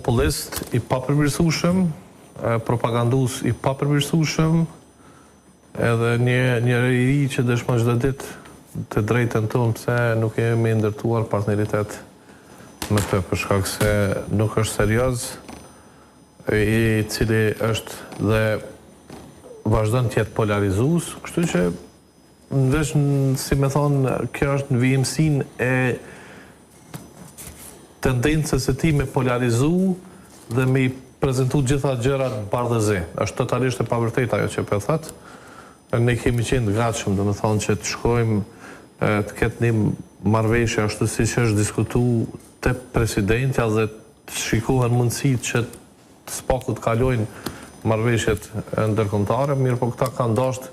popullist i papërmirësueshëm, propagandus i papërmirësueshëm, edhe një ri që dëshmon çdo ditë të drejtën tonë pse nuk jemi ndërtuar partneritet me të, për shkak se nuk është serioz, i cili është dhe vazhdon të jetë polarizues, kështu që ndesh, si me thonë, kjo është në vijimsinë e tendencës së tij me polarizu dhe me i prezentu gjitha gjërat bardhëzi. Është totalisht e pavërtetë ajo që po thotë. Ne kemi qenë gatshëm, domethënë, që të shkojmë të ketë një marrëveshje ashtu siç është diskutuar te presidentja dhe të shikohen mundësitë që të spaku të kalojnë marrëveshjet ndërkombëtare, mirë po këta kanë dashur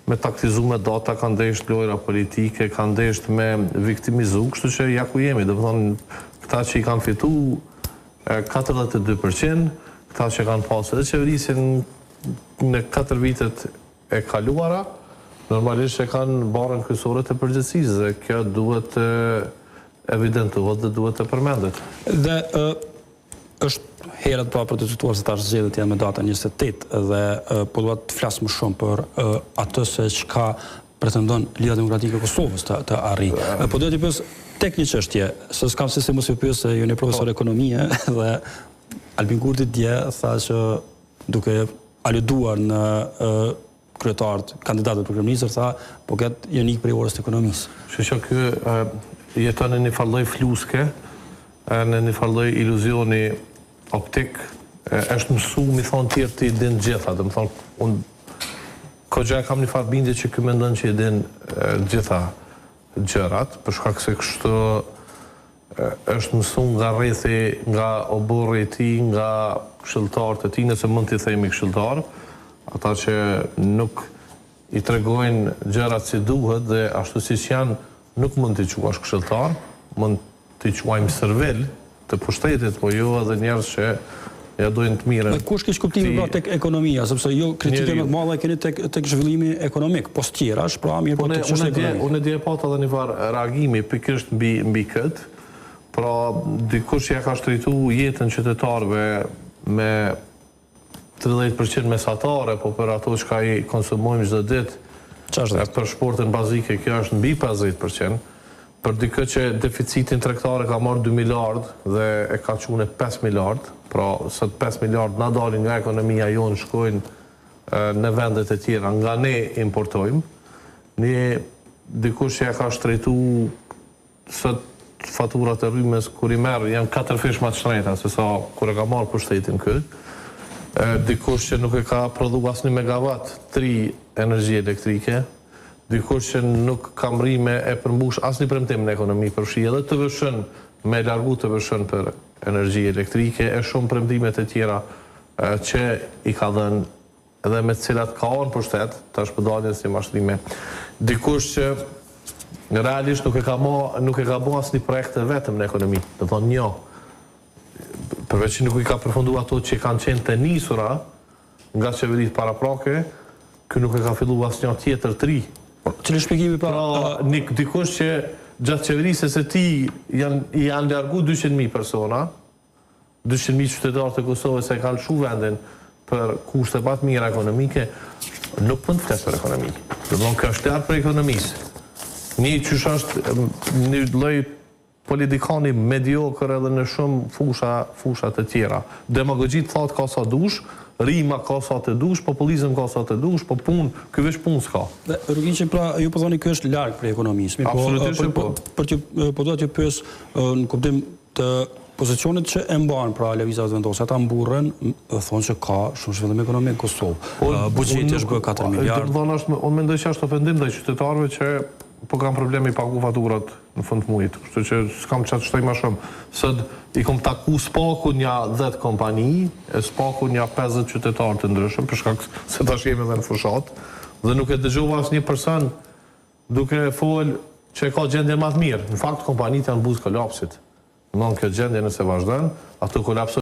me taktizu me data, kanë dashur lojra politike, kanë dashur me viktimizu, kështu që ja ku jemi, domethënë këta që i kanë fituar 42%, këta që kanë pasur edhe qeverisin në 4 vitet e kaluara, normalisht e kanë barën kryesore të përgjegjësisë dhe kjo duhet evidentohet dhe duhet të përmendet. Dhe është herët për të diskutuar se tash zgjedhjet janë me datën 28 dhe po dua të flas më shumë për atë se çka pretendon Liga Demokratike e Kosovës të arrijë. Po do të pyes tek një çështje, se s'kam se mos ju pyes se ju jeni profesor ekonomie dhe Albin Kurti dje tha që duke aluduar në kryetarët, kandidatët për kryeministër, tha, po këtë janë ikë prej orës të ekonomisë. Që ky jeton në një farlloj fluske, në një farlloj iluzioni optik, është mësu, mi thonë tjerë të i din gjitha, dhe më thonë, unë kogja kam një farë bindje që ky mendon që i din gjitha gjërat, për shkak se kështu është mësu nga rrethi, nga oborri i tij, nga këshilltarët e tij, nëse mund t'i themi këshilltar, ata që nuk i tregojnë gjërat si duhet dhe ashtu siç janë, nuk mund t'i quash këshilltar, mund t'i quajmë servil të pushtetit, po jo edhe njerëz që ja dojnë të mirën. Kush kish kuptimin pra tek ekonomia, sepse jo kritikën më të madhe keni tek zhvillimi ekonomik, po tjerash, pra mirë po tek çështja ekonomike. Unë dje pata edhe një farë reagimi pikërisht mbi këtë, pra dikush ja ka shtritu jetën qytetarëve me 30% mesatare, po për ato që ka i konsumojmë çdo ditë, për shportin bazike, kjo është mbi 50%, për dikë që deficitin tregtare ka marrë 2 miliard dhe e ka qunë 5 miliard, pra sot 5 miliard na dalin nga ekonomia jonë, shkojnë në vendet e tjera, nga ne importojmë, dikush që ja ka shtrejtu sot faturat e rrymës kur i merr janë 4 fish më të shtrenjta se sa kur e ka marrë pushtetin këtë. Dikush që nuk e ka prodhu asnjë megawatt 3 energji elektrike, dikush që nuk ka mrime e përmbush asnjë premtim në ekonomi për shi edhe të vëshën me largu të vëshën për energji elektrike, e shumë premtimet e tjera që i ka dhënë edhe me të cilat ka orë për shtet, tash po dalin si mashtrime. Dikush që realisht nuk e ka bo asnjë projekte vetëm në ekonomi, do thonë jo. Përveç që nuk i ka përfundu ato që kanë qenë të nisura nga qeverit paraprake, kë nuk e ka fillu asnjë tjetër të ri. Cili shpjegimi pra dikush që gjatë qeverisës e tij janë largu 200.000 persona, 200.000 qytetarë të Kosovës e kanë lshu vendin për kushte pa të mira ekonomike, nuk mund të flas për ekonomi. Do të thonë kjo është larg për ekonomisë. Një qysh është një lloj politikani mediokër edhe në shumë fusha të tjera. Demagogjit thot ka sa dush, rima ka sa të dush, populizëm ka sa të dush, po ky veç punë s'ka. Dhe rrugin që pra ju po thoni ky është larg prej ekonomisë. Absolutisht po. Po do t'ju pyes në kuptim të pozicionit që e mban pra lëvizat vendose, ata mburren, thonë që ka shumë zhvillim ekonomik në Kosovë. Buxheti është bërë 4 miliardë. Unë mendoj që është ofendim ndaj qytetarëve që po kam problemi pagu faturat në fund të muajit, kështu që s'kam çfarë të shtoj më shumë. Sot i kam taku spaku një 10 kompani, spaku një 50 qytetarë të ndryshëm, për shkak se tash jemi edhe në fushat, dhe nuk e dëgjova asnjë person duke fol që ka gjendje më të mirë. Në fakt kompanitë janë buzë kolapsit. Kjo gjendje nëse vazhdon, ato kolapsojnë.